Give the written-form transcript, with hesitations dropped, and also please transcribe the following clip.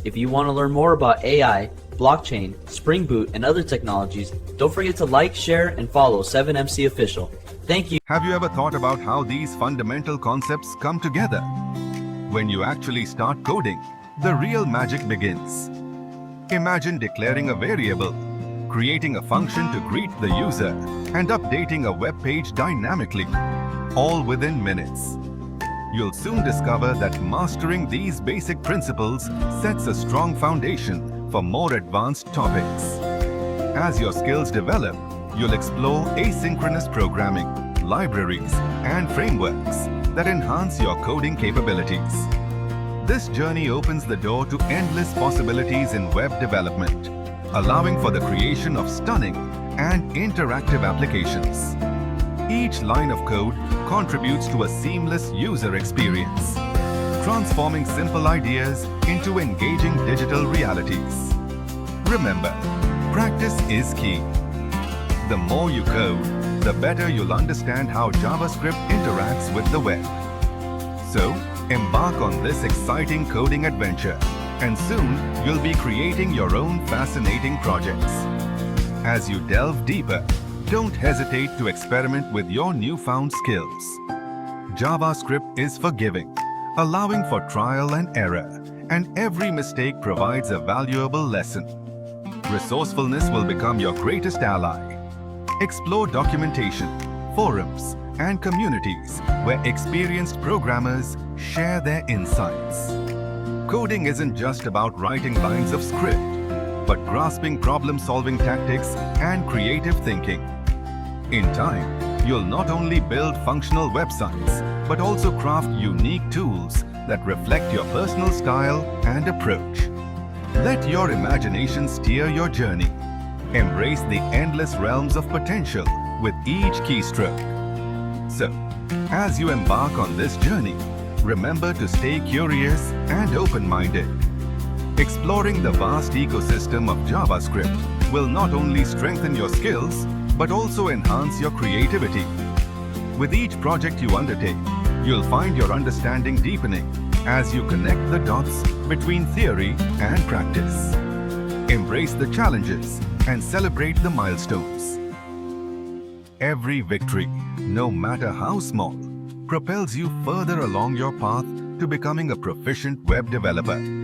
If you want to learn more about AI, blockchain, Spring Boot, and other technologies, don't forget to like, share, and follow 7MC Official. Thank you. Have you ever thought about how these fundamental concepts come together? When you actually start coding, the real magic begins. Imagine declaring a variable, creating a function to greet the user, and updating a web page dynamically, all within minutes. You'll soon discover that mastering these basic principles sets a strong foundation for more advanced topics. As your skills develop, you'll explore asynchronous programming, libraries, and frameworks that enhance your coding capabilities. This journey opens the door to endless possibilities in web development, allowing for the creation of stunning and interactive applications. Each line of code contributes to a seamless user experience, transforming simple ideas into engaging digital realities. Remember, practice is key. The more you code, the better you'll understand how JavaScript interacts with the web. So, embark on this exciting coding adventure, and soon you'll be creating your own fascinating projects. As you delve deeper, don't hesitate to experiment with your newfound skills. JavaScript is forgiving, allowing for trial and error, and every mistake provides a valuable lesson. Resourcefulness will become your greatest ally. Explore documentation, forums, and communities where experienced programmers share their insights. Coding isn't just about writing lines of script, but grasping problem-solving tactics and creative thinking. In time, you'll not only build functional websites, but also craft unique tools that reflect your personal style and approach. Let your imagination steer your journey. Embrace the endless realms of potential with each keystroke. So, as you embark on this journey, remember to stay curious and open-minded. Exploring the vast ecosystem of JavaScript will not only strengthen your skills, but also enhance your creativity. With each project you undertake, you'll find your understanding deepening as you connect the dots between theory and practice. Embrace the challenges and celebrate the milestones. Every victory, no matter how small, propels you further along your path to becoming a proficient web developer.